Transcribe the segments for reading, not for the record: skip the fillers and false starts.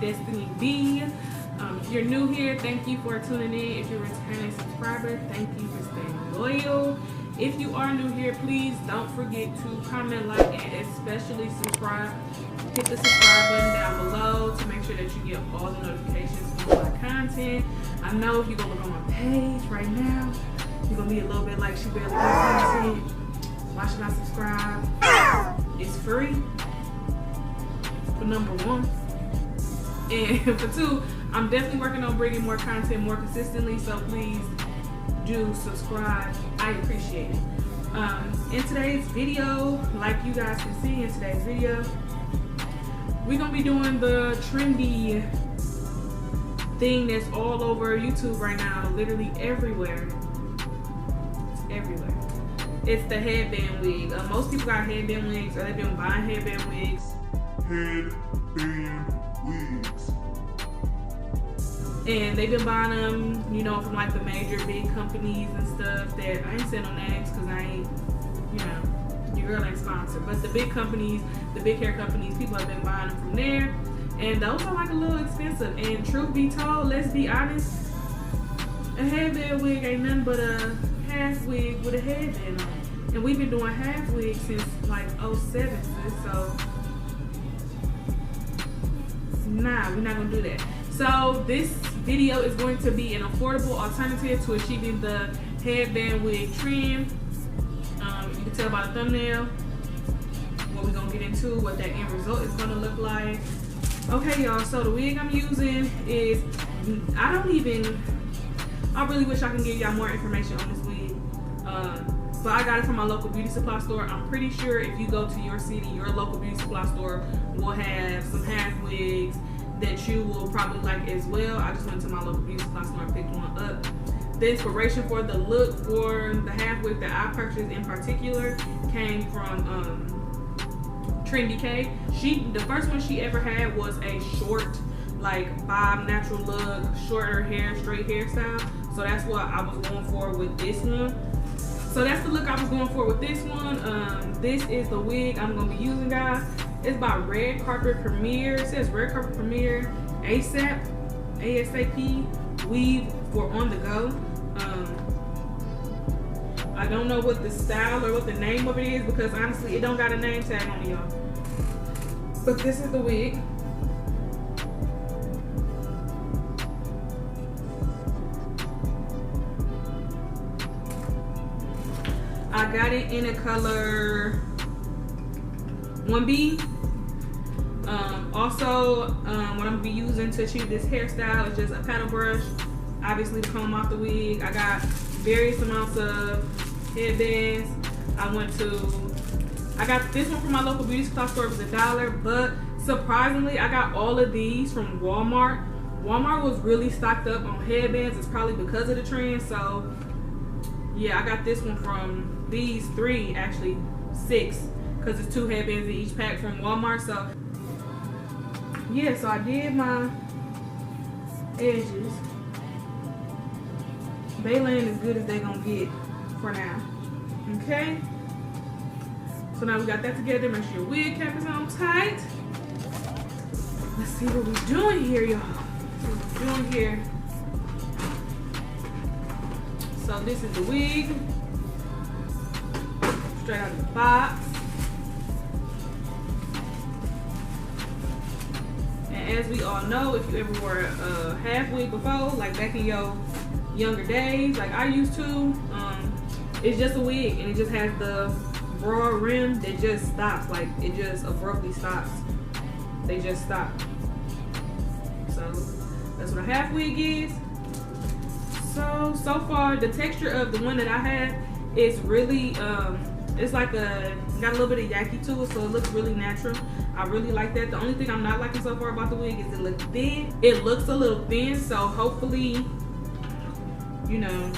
Destiny B. If you're new here, thank you for tuning in. If you're a returning subscriber, thank you for staying loyal. If you are new here, please don't forget to comment, like, and especially subscribe. Hit the subscribe button down below to make sure that you get all the notifications from my content. I know if you go look on my page right now, you're gonna be a little bit like, she barely got content. Why should I subscribe? It's free, for number one. And for two, I'm definitely working on bringing more content more consistently, so please do subscribe. I appreciate it. In today's video, like you guys can see in today's video, we're gonna be doing the trendy thing that's all over YouTube right now, literally everywhere. It's everywhere. It's the headband wig. Most people got headband wigs, or they've been buying headband wigs. Headband wigs. And they've been buying them, you know, from like the major big companies and stuff that, I ain't saying no names because I ain't, you know, your girl ain't sponsored. But the big companies, the big hair companies, people have been buying them from there. And those are like a little expensive. And truth be told, let's be honest, a headband wig ain't nothing but a half wig with a headband on it. And we've been doing half wigs since like 07, so nah, we're not gonna do that. So this video is going to be an affordable alternative to achieving the headband wig trend. You can tell by the thumbnail what we're gonna get into, what that end result is gonna look like. Okay, y'all, so the wig I'm using is, I really wish I can give y'all more information on this wig. But I got it from my local beauty supply store. I'm pretty sure if you go to your city, your local beauty supply store will have some half wigs that you will probably like as well. I just went to my local beauty supply store and picked one up. The inspiration for the look for the half wig that I purchased in particular came from Trendy K. The first one she ever had was a short, like bob natural look, shorter hair, straight hairstyle. So that's what I was going for with this one. So that's the look I was going for with this one. This is the wig I'm gonna be using, guys. It's by Red Carpet Premiere. It says Red Carpet Premiere ASAP weave for on the go. I don't know what the style or what the name of it is because honestly it don't got a name tag on it, y'all. But this is the wig. I got it in a color 1B. Also, what I'm gonna be using to achieve this hairstyle is just a paddle brush, obviously to comb off the wig. I got various amounts of headbands. I got this one from my local beauty supply store. It was $1, but surprisingly, I got all of these from Walmart. Walmart was really stocked up on headbands. It's probably because of the trend. So yeah, I got this one from these three, actually 6, because it's 2 headbands in each pack from Walmart. So yeah, so I did my edges. They laying as good as they gonna get for now. Okay, so now we got that together. Make sure your wig cap is on tight. Let's see what we're doing here, y'all. What we're doing here. So this is the wig, straight out of the box. And as we all know, if you ever wore a half wig before, like back in your younger days, like I used to, it's just a wig and it just has the broad rim that just stops, like it just abruptly stops. They just stop. So that's what a half wig is. So far the texture of the one that I have is really it's like got a little bit of yaki to it, so it looks really natural. I really like that. The only thing I'm not liking so far about the wig is it looks thin. It looks a little thin, so hopefully, you know,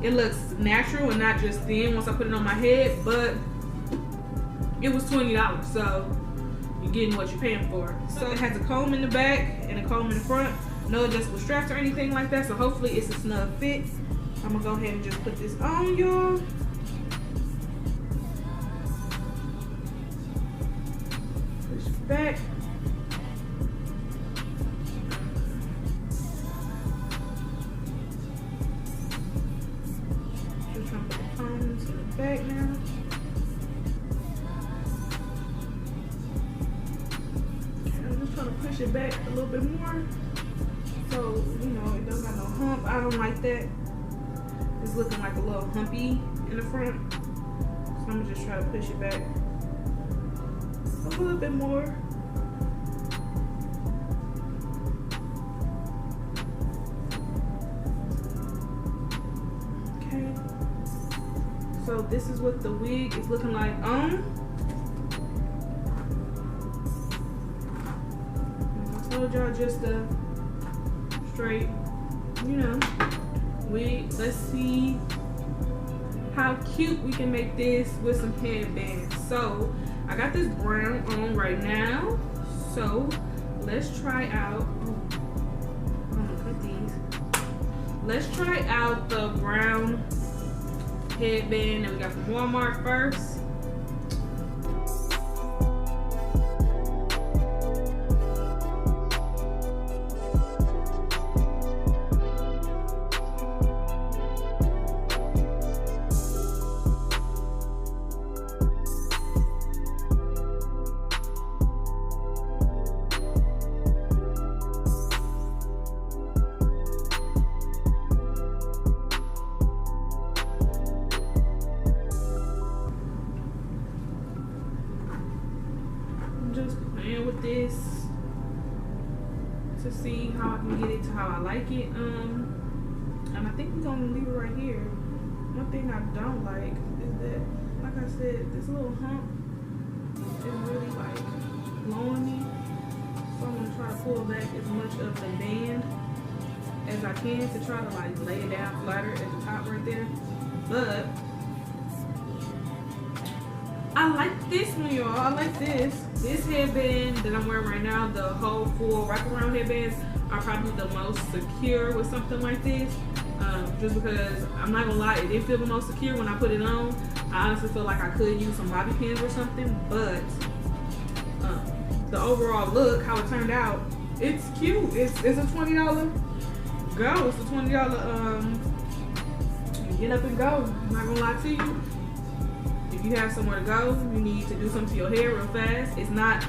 it looks natural and not just thin once I put it on my head. But it was $20, so you're getting what you're paying for. So it has a comb in the back and a comb in the front. No adjustable straps or anything like that, so hopefully it's a snug fit. I'm gonna go ahead and just put this on, y'all. Push back. push it back a little bit more. So, you know, it doesn't got no hump. I don't like that. It's looking like a little humpy in the front. So I'm gonna just try to push it back a little bit more. Okay. So this is what the wig is looking like on. I told y'all just a straight, you know, wig. Let's see how cute we can make this with some headbands. So I got this brown on right now. So let's try out, I'm gonna cut these. Let's try out the brown headband that we got from Walmart first. Just playing with this to see how I can get it to how I like it. And I think we're gonna leave it right here. One thing I don't like is that, like I said, this little hump is really like blowing me. So I'm gonna try to pull back as much of the band as I can to try to like lay it down flatter at the top right there. But I like this one, y'all. I like this. This headband that I'm wearing right now, the whole full wraparound headbands are probably the most secure with something like this. Just because I'm not gonna lie, it didn't feel the most secure when I put it on. I honestly feel like I could use some bobby pins or something, but the overall look, how it turned out, it's cute. It's a $20 go. It's a $20 get up and go. I'm not gonna lie to you. If you have somewhere to go, you need to do something to your hair real fast. It's not,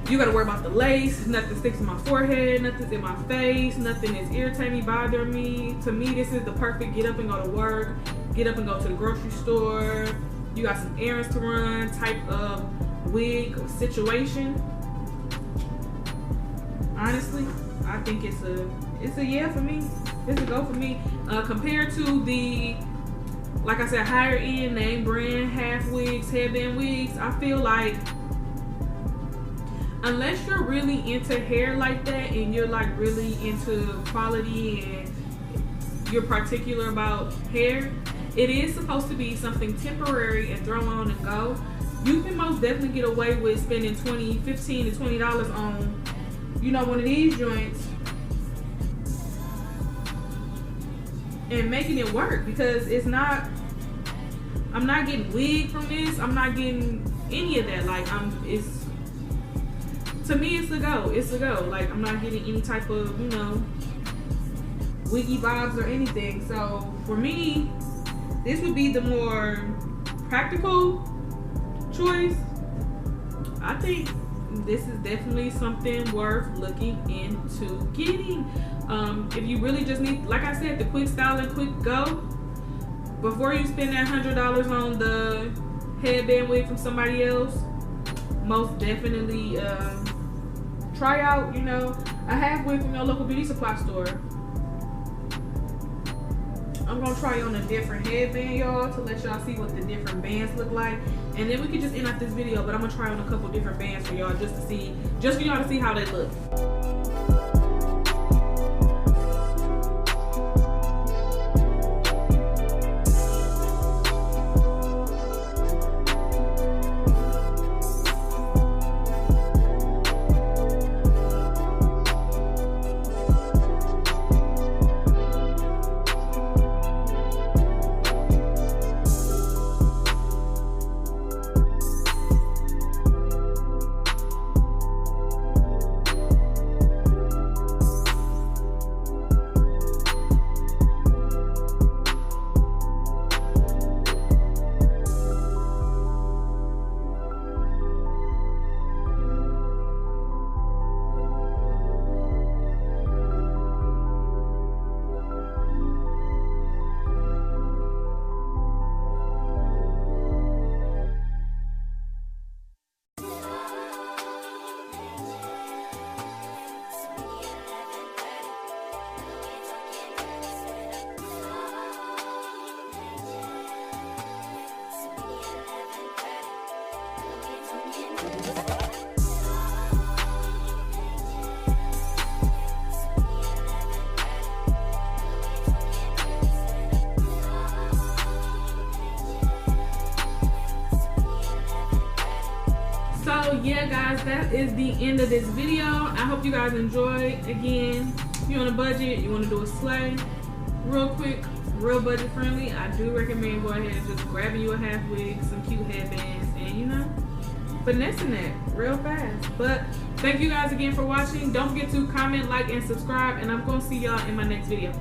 you gotta worry about the lace, nothing sticks to my forehead, nothing's in my face, nothing is irritating me, bothering me. To me, this is the perfect get up and go to work, get up and go to the grocery store, you got some errands to run type of wig or situation. Honestly, I think it's a yeah for me. It's a go for me. Compared to the, like I said, higher end name brand half wigs, headband wigs, I feel like unless you're really into hair like that and you're like really into quality and you're particular about hair, it is supposed to be something temporary and throw on and go. You can most definitely get away with spending $15 to $20 on, you know, one of these joints and making it work, because it's not, I'm not getting wig from this, I'm not getting any of that. Like it's, to me it's a go, it's a go. Like I'm not getting any type of, you know, wiggy vibes or anything. So for me, this would be the more practical choice. I think this is definitely something worth looking into getting. If you really just need, like I said, the quick style and quick go, before you spend that $100 on the headband wig from somebody else, most definitely try out, you know, a half wig from your local beauty supply store. I'm gonna try on a different headband, y'all, to let y'all see what the different bands look like, and then we can just end up this video. But I'm gonna try on a couple different bands for y'all, just to see, just for y'all to see how they look. yeah, guys, that is the end of this video. I hope you guys enjoyed. Again, if you're on a budget, you want to do a slay real quick, real budget friendly, I do recommend go ahead and just grabbing you a half wig, some cute headbands, and you know, finessing that real fast. But thank you guys again for watching. Don't forget to comment, like, and subscribe, and I'm gonna see y'all in my next video.